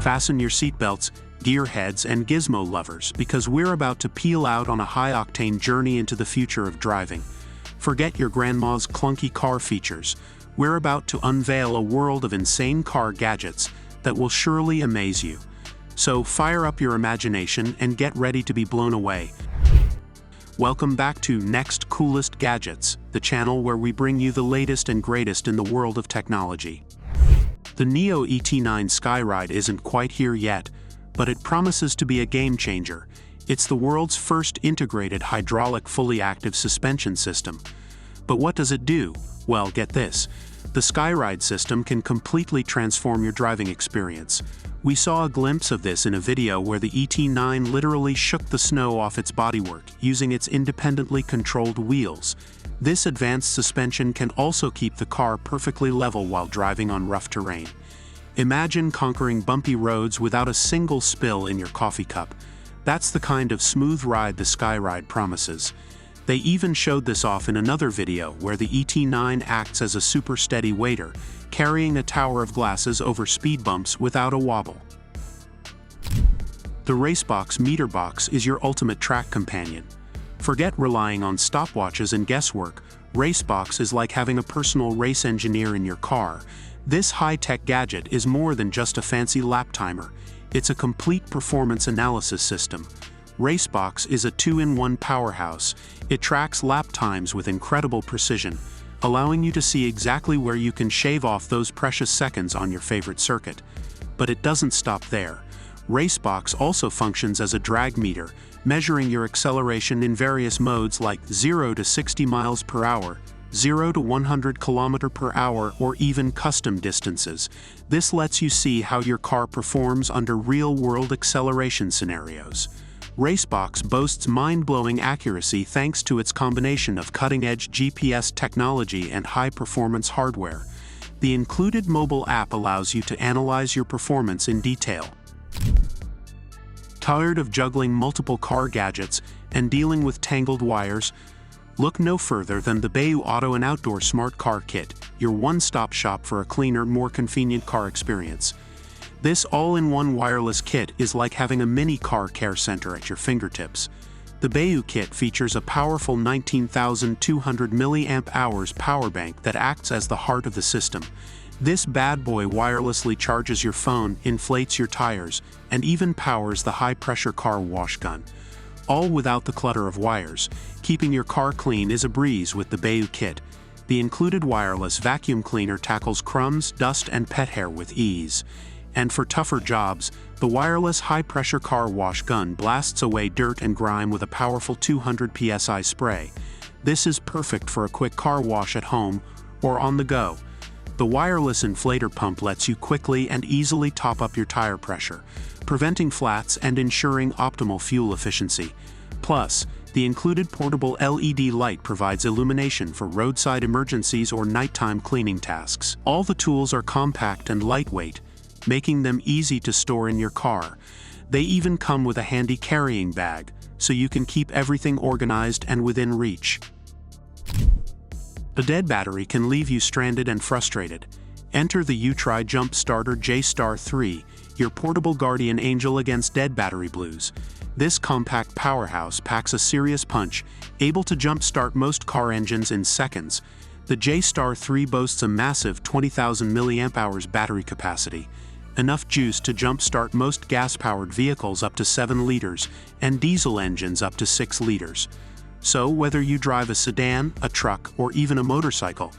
Fasten your seatbelts, gearheads, and gizmo lovers, because we're about to peel out on a high-octane journey into the future of driving. Forget your grandma's clunky car features. We're about to unveil a world of insane car gadgets that will surely amaze you. So fire up your imagination and get ready to be blown away. Welcome back to Next Coolest Gadgets, the channel where we bring you the latest and greatest in the world of technology. The Neo ET9 SkyRide isn't quite here yet, but it promises to be a game changer. It's the world's first integrated hydraulic fully active suspension system. But what does it do? Well, get this. The SkyRide system can completely transform your driving experience. We saw a glimpse of this in a video where the ET9 literally shook the snow off its bodywork using its independently controlled wheels. This advanced suspension can also keep the car perfectly level while driving on rough terrain. Imagine conquering bumpy roads without a single spill in your coffee cup. That's the kind of smooth ride the SkyRide promises. They even showed this off in another video where the ET9 acts as a super steady waiter, carrying a tower of glasses over speed bumps without a wobble. The RaceBox meter box is your ultimate track companion. Forget relying on stopwatches and guesswork. RaceBox is like having a personal race engineer in your car. This high-tech gadget is more than just a fancy lap timer. It's a complete performance analysis system. RaceBox is a 2-in-1 powerhouse. It tracks lap times with incredible precision, allowing you to see exactly where you can shave off those precious seconds on your favorite circuit. But it doesn't stop there. RaceBox also functions as a drag meter, measuring your acceleration in various modes like 0 to 60 miles per hour, 0 to 100 km per hour, or even custom distances. This lets you see how your car performs under real-world acceleration scenarios. RaceBox boasts mind-blowing accuracy thanks to its combination of cutting-edge GPS technology and high-performance hardware. The included mobile app allows you to analyze your performance in detail. Tired of juggling multiple car gadgets and dealing with tangled wires? Look no further than the Bayu Auto and Outdoor Smart Car Kit, your one-stop shop for a cleaner, more convenient car experience. This all-in-one wireless kit is like having a mini car care center at your fingertips. The Bayu kit features a powerful 19,200 mAh power bank that acts as the heart of the system. This bad boy wirelessly charges your phone, inflates your tires, and even powers the high-pressure car wash gun. All without the clutter of wires. Keeping your car clean is a breeze with the Bayu kit. The included wireless vacuum cleaner tackles crumbs, dust, and pet hair with ease. And for tougher jobs, the wireless high-pressure car wash gun blasts away dirt and grime with a powerful 200 psi spray. This is perfect for a quick car wash at home or on the go. The wireless inflator pump lets you quickly and easily top up your tire pressure, preventing flats and ensuring optimal fuel efficiency. Plus, the included portable LED light provides illumination for roadside emergencies or nighttime cleaning tasks. All the tools are compact and lightweight, making them easy to store in your car. They even come with a handy carrying bag, so you can keep everything organized and within reach. A dead battery can leave you stranded and frustrated. Enter the Utri Jump Starter J-Star 3, your portable guardian angel against dead battery blues. This compact powerhouse packs a serious punch, able to jump-start most car engines in seconds. The J-Star 3 boasts a massive 20,000 mAh battery capacity, enough juice to jump-start most gas-powered vehicles up to 7 liters and diesel engines up to 6 liters. So whether you drive a sedan, a truck, or even a motorcycle,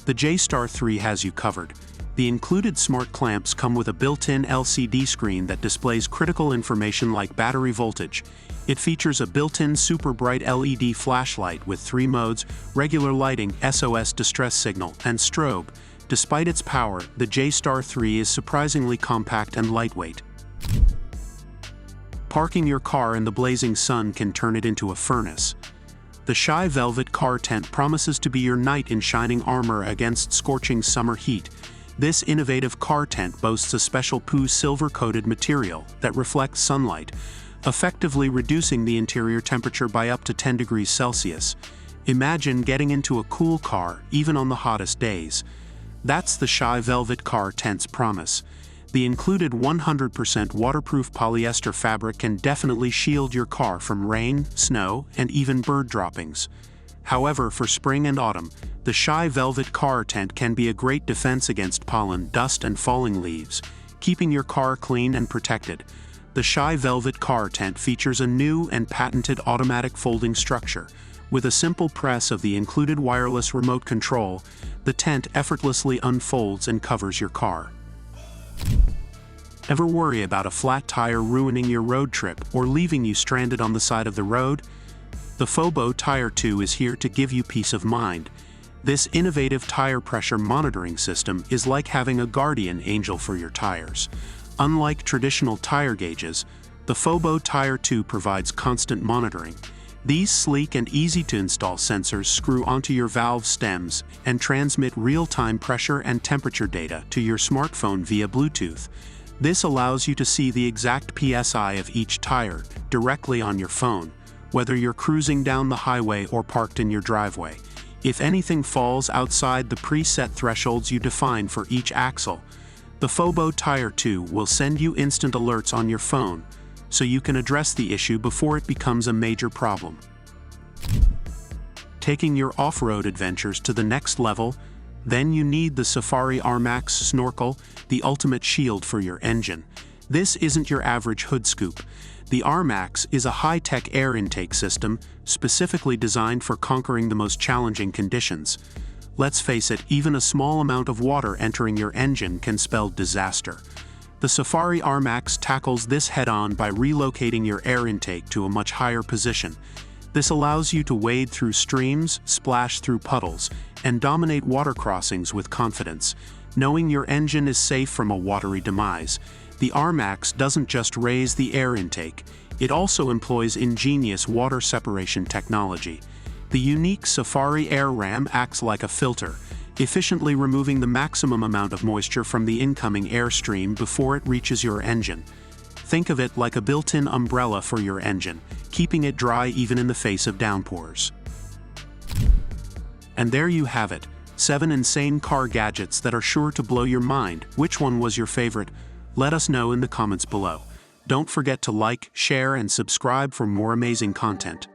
the J-Star 3 has you covered. The included smart clamps come with a built-in LCD screen that displays critical information like battery voltage. It features a built-in super bright LED flashlight with 3 modes: regular lighting, SOS distress signal, and strobe. Despite its power, the J-Star 3 is surprisingly compact and lightweight. Parking your car in the blazing sun can turn it into a furnace. The Shy Velvet car tent promises to be your knight in shining armor against scorching summer heat. This innovative car tent boasts a special PU silver-coated material that reflects sunlight, effectively reducing the interior temperature by up to 10 degrees Celsius. Imagine getting into a cool car even on the hottest days. That's the Shy Velvet car tent's promise. The included 100% waterproof polyester fabric can definitely shield your car from rain, snow, and even bird droppings. However, for spring and autumn, the Shy Velvet car tent can be a great defense against pollen, dust, and falling leaves, keeping your car clean and protected. The Shy Velvet car tent features a new and patented automatic folding structure. With a simple press of the included wireless remote control, the tent effortlessly unfolds and covers your car. Ever worry about a flat tire ruining your road trip or leaving you stranded on the side of the road? The Fobo Tire 2 is here to give you peace of mind. This innovative tire pressure monitoring system is like having a guardian angel for your tires. Unlike traditional tire gauges, the Fobo Tire 2 provides constant monitoring. These sleek and easy-to-install sensors screw onto your valve stems and transmit real-time pressure and temperature data to your smartphone via Bluetooth. This allows you to see the exact PSI of each tire directly on your phone, whether you're cruising down the highway or parked in your driveway. If anything falls outside the preset thresholds you define for each axle, the Fobo Tire 2 will send you instant alerts on your phone, so you can address the issue before it becomes a major problem. Taking your off-road adventures to the next level, then you need the Safari Armax snorkel, the ultimate shield for your engine. This isn't your average hood scoop. The Armax is a high-tech air intake system specifically designed for conquering the most challenging conditions. Let's face it, even a small amount of water entering your engine can spell disaster. The Safari Armax tackles this head-on by relocating your air intake to a much higher position. This allows you to wade through streams, splash through puddles, and dominate water crossings with confidence, knowing your engine is safe from a watery demise. The Armax doesn't just raise the air intake, it also employs ingenious water separation technology. The unique Safari Air Ram acts like a filter, efficiently removing the maximum amount of moisture from the incoming airstream before it reaches your engine. Think of it like a built-in umbrella for your engine, keeping it dry even in the face of downpours. And there you have it, 7 insane car gadgets that are sure to blow your mind. Which one was your favorite? Let us know in the comments below. Don't forget to like, share, and subscribe for more amazing content.